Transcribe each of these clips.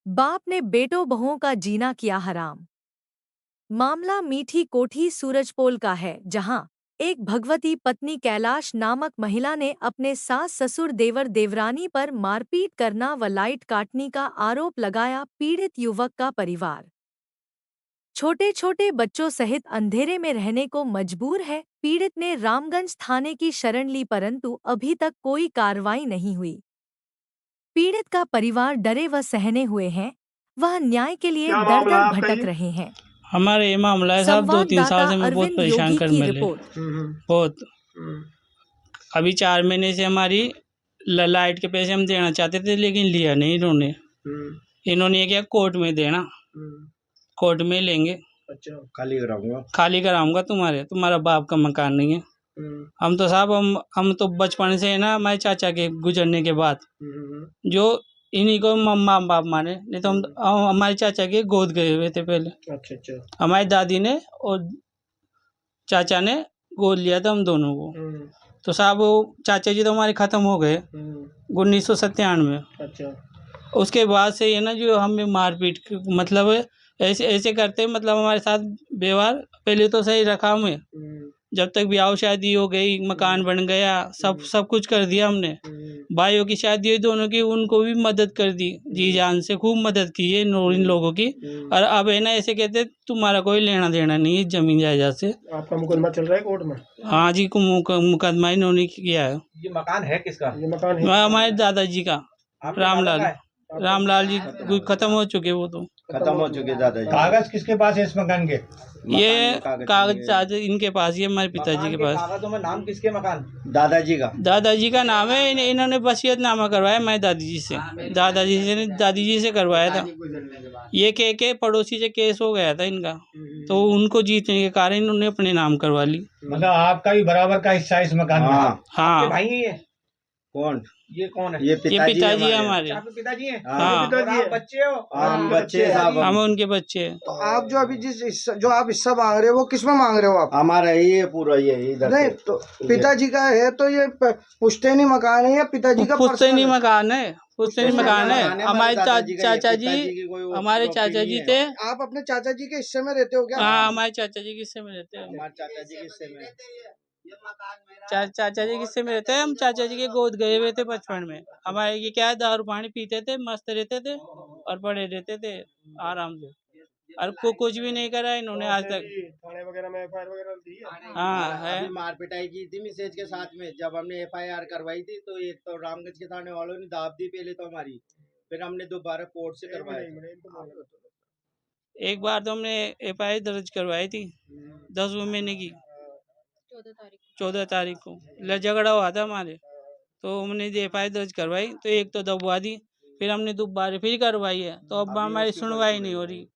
बाप ने बेटों बहुओं का जीना किया हराम। मामला मीठी कोठी सूरजपोल का है, जहां एक भगवती पत्नी कैलाश नामक महिला ने अपने सास ससुर देवर देवरानी पर मारपीट करना व लाइट काटने का आरोप लगाया। पीड़ित युवक का परिवार छोटे छोटे बच्चों सहित अंधेरे में रहने को मजबूर है। पीड़ित ने रामगंज थाने की शरण ली, परंतु अभी तक कोई कार्रवाई नहीं हुई। पीड़ित का परिवार डरे व सहने हुए हैं, वह न्याय के लिए क्या दर मामला दर है आपका भटक ये? रहे हैं। हमारे ये मामला है साहब, 2-3 साल संवाददाता से मैं बहुत अरविंद परेशान योगी कर की मिले रिपोर्ट। बहुत। हम्म, अभी 4 महीने से हमारी लाइट के पैसे हम देना चाहते थे, लेकिन लिया नहीं इन्होंने। हम्म, इन्होंने ये किया कोर्ट में देना, हम्म, कोर्ट में लेंगे, अच्छा। खाली कराऊंगा तुम्हारा बाप का मकान नहीं है। हम्म, हम तो साहब हम तो बचपन से है ना, हमारे चाचा के गुजरने के बाद हम्म, जो इन्हीं को माँ बाप माने, नहीं तो हम हमारे चाचा के गोद गए हुए थे पहले। अच्छा अच्छा। हमारी दादी ने और चाचा ने गोद लिया था हम दोनों को। हम्म, तो साहब वो चाचा जी तो हमारे ख़त्म हो गए हम्म, 1997 में। अच्छा। उसके बाद से ये ना जो हमें मारपीट मतलब ऐसे ऐसे करते, मतलब हमारे साथ व्यवहार पहले तो सही रखा हमें, हम्म, जब तक ब्याह शादी हो गई, मकान बन गया, सब कुछ कर दिया हमने। हम्म, भाइयों की शादी हुई दोनों की, उनको भी मदद कर दी, जी जान से खूब मदद की है इन लोगों की। और अब है ना ऐसे कहते तुम्हारा कोई लेना देना नहीं है जमीन जायदाद से। आपका मुकदमा चल रहा है कोर्ट में? हाँ जी, मुकदमा इन्होंने किया है। ये मकान है किसका? ये मकान है हमारे दादाजी का, आपके दादा रामलाल का है? रामलाल जी खत्म हो चुके वो तो। खत्म हो चुके दादाजी। कागज किसके पास है इस मकान के? ये कागज इनके पास, ये हमारे पिताजी के पास। कागजों में नाम किसके मकान? दादाजी का नाम है, इन्होंने वसीयतनामा करवाया मैं दादी जी से, दादी जी से करवाया था। ये के पड़ोसी से केस हो गया था इनका, तो उनको जीतने के कारण इन्होंने अपने नाम करवा ली। मतलब आपका भी बराबर का हिस्सा है इस मकान में? आपके हाँ, भाई हैं ये? कौन? ये कौन है? ये ये पिताजी है हमारे। आपके पिताजी हैं? हाँ, और आप बच्चे हो? हम बच्चे साहब, हम उनके बच्चे हैं। तो आप जो अभी जो आप हिस्सा मांग रहे हो वो किसमें मांग रहे हो आप? हमारा ये पूरा ये इधर नहीं से। तो पिताजी का है तो ये पुश्तैनी मकान है या पिताजी का पुश्तैनी personal है? मकान है, पुश्तैनी मकान है। हमारे चाचा जी, हमारे चाचा जी थे। आप अपने चाचा जी के हिस्से में रहते हो क्या? हाँ, हमारे चाचा जी किस्से में रहते हैं। हमारे चाचा जी किससे में चाचा जी किस्से में रहते हैं। हम चाचा जी के गोद गए हुए थे बचपन में। हमारे ये क्या है, दारू पानी पीते थे, मस्त रहते थे और पड़े रहते थे आराम से, और कुछ भी नहीं करा इन्होंने आज तक। थाने वगैरह में एफआईआर वगैरह दी है? हाँ है। अभी मार पिटाई की थी मिसेज के साथ में, जब हमने एफआईआर करवाई थी तो एक तो रामगंज के थाने वालों ने दाब दी पहले तो हमारी, फिर हमने दोबारा कोर्ट से करवाया। एक बार तो हमने एफआईआर दर्ज करवाई थी 10वें महीने की 14 तारीख को झगड़ा हुआ था हमारे, तो हमने एफआईआर दर्ज करवाई तो एक तो दबवा दी, फिर हमने दोबारा फिर करवाई है, तो अब हमारी सुनवाई नहीं हो रही,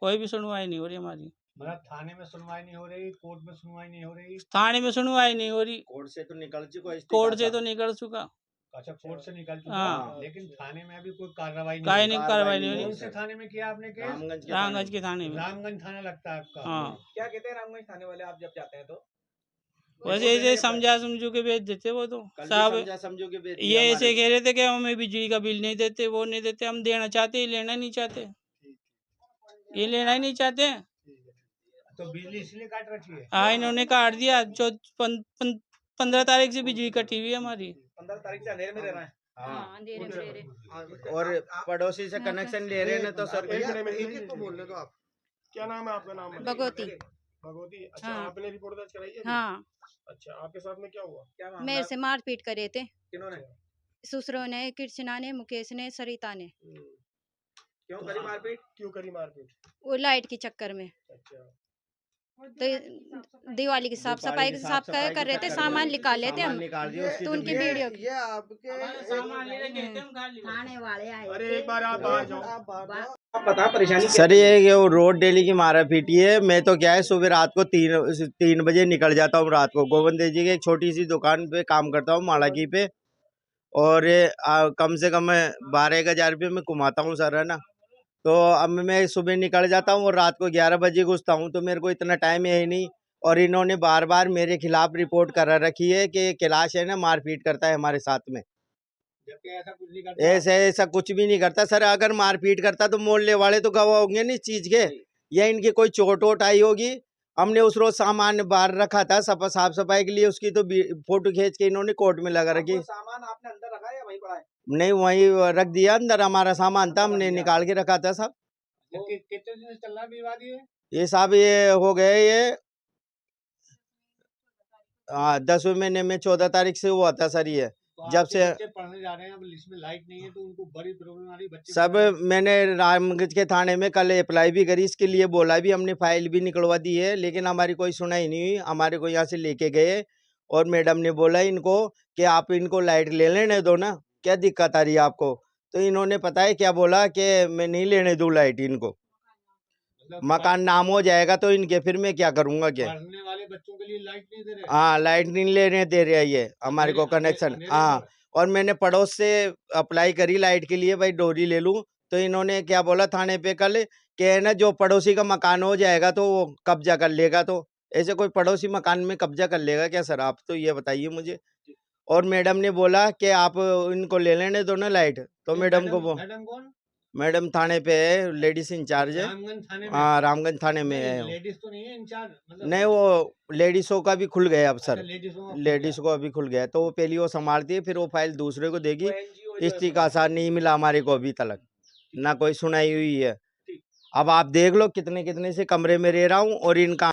कोई भी सुनवाई नहीं हो रही हमारी। मतलब थाने में सुनवाई नहीं हो रही, कोर्ट में सुनवाई नहीं हो रही? थाने में सुनवाई नहीं हो रही, कोर्ट से तो निकल चुका, कोर्ट से तो निकल चुका। अच्छा, कोर्ट से निकल चुका। हाँ। लेकिन थाने में अभी कोई कार्रवाई नहीं काहे हुई। नहीं कार्रवाई नहीं हो कौन रही। से थाने में किया आपने केस? रामगंज के थाने में। रामगंज थाना लगता है आपका? हाँ, क्या कहते हैं रामगंज थाने वाले आप जब जाते हैं तो? वैसे ऐसे समझा समझू के भेज देते वो तो साहब। समझो के ये ऐसे कह रहे थे कि हमें बिजली का बिल नहीं देते, वो नहीं देते, हम देना चाहते ही लेना नहीं चाहते, ये लेना ही नहीं चाहते। तो बिजली इसलिए काट रखी है? हाँ, इन्होंने काट दिया। 15 तारीख से बिजली कटी हुई है हमारी। 15 तारीख से अंधेरे में रह रहे हैं। और पड़ोसी से कनेक्शन ले रहे हैं तो सर एक तो बोलने दो आप। क्या नाम है आपका? नाम भगवती। भगवती। अच्छा, हाँ। आपने रिपोर्ट दर्ज कराई है? हाँ, अच्छा, आपके साथ में क्या हुआ? क्या मामला? मेरे से मारपीट करे थे किन्होंने? ससुरों ने, कृष्णा ने, मुकेश ने, सरिता ने। क्यों करी मारपीट? क्यों करी मारपीट? वो लाइट के चक्कर में। अच्छा, तो दिवाली की साफ सफाई कर रहे थे, सामान निकाल लेते हम, तो उनकी वीडियो ये आपके थाने वाले आए। अरे एक बार आप बाहर जाओ। आप बता परेशानी क्या? सर ये वो रोड डेली की मारा पीटी है। मैं तो क्या है, सुबह रात को 3 बजे निकल जाता हूँ, रात को गोविंद जी की एक छोटी सी दुकान पे काम करता हूँ माड़ाकी पे, और कम से कम 12,000 रुपये में कमाता हूँ सर, है ना। तो अब मैं सुबह निकल जाता हूँ और रात को 11 बजे घुसता हूँ, तो मेरे को इतना टाइम है ही नहीं। और इन्होंने बार बार मेरे खिलाफ रिपोर्ट करा रखी है कि कैलाश है ना मारपीट करता है हमारे साथ में। जबकि ऐसा कुछ नहीं करता। ऐसा ऐसा कुछ भी नहीं करता सर। अगर मारपीट करता तो मोहल्ले वाले तो गवाह होंगे नहीं इस चीज के, या इनकी कोई चोट वोट आई होगी। हमने उस रोज सामान बाहर रखा था साफ सफाई के लिए, उसकी तो फोटो खींच के इन्होंने कोर्ट में लगा रखी। सामान आपने अंदर रखा है या वहीं पड़ा है? नहीं, वहीं रख दिया, अंदर हमारा सामान था, हमने निकाल के रखा था साहब। कितने दिन से चल रहा है विवाद ये? ये साहब ये हो गए ये 10वें महीने में 14 तारीख से हुआ था सर। ये तो जब आपके से बच्चे पढ़ने जा रहे हैं, अब लिस्ट में लाइट नहीं है तो उनको बड़ी प्रॉब्लम आ रही है। बच्चे सब मैंने रामगंज के थाने में कल अप्लाई भी करी, इसके लिए बोला भी, हमने फाइल भी निकलवा दी है, लेकिन हमारी कोई सुनाई नहीं हुई। हमारे को यहाँ से लेके गए और मैडम ने बोला इनको कि आप इनको लाइट ले लेने दो ना, क्या दिक्कत आ रही है आपको। तो इन्होंने पता है क्या बोला कि मैं नहीं लेने दूँ लाइट इनको, मकान नाम हो जाएगा तो इनके, फिर मैं क्या करूँगा क्या। पढ़ने वाले बच्चों के लिए लाइट नहीं दे रहे। हाँ, लाइट नहीं लेने दे रहे ये हमारे को कनेक्शन। हाँ, और मैंने पड़ोस से अप्लाई करी लाइट के लिए, भाई डोरी ले लूं, तो इन्होंने क्या बोला थाने पे कल कि है ना, जो पड़ोसी का मकान हो जाएगा तो वो कब्जा कर लेगा। तो ऐसे कोई पड़ोसी मकान में कब्जा कर लेगा क्या सर, आप तो ये बताइए मुझे। और मैडम ने बोला कि आप इनको ले लेने दो ना लाइट, तो मैडम को मैडम कौन? मैडम थाने पे है, लेडीज इंचार्ज है। रामगंज थाने में? हाँ, रामगंज थाने में है। लेडीज तो नहीं है इंचार्ज? मतलब नहीं, वो लेडीजों का भी खुल गया अब सर, लेडीजों लेडीज को अभी खुल गया, तो वो पहली वो संभालती है, फिर वो फाइल दूसरे को देगी। वो NGO जो है इस का आसार नहीं मिला हमारे को अभी तक, ना कोई सुनाई हुई है। अब आप देख लो कितने कितने से कमरे में रह रहा हूँ और इनका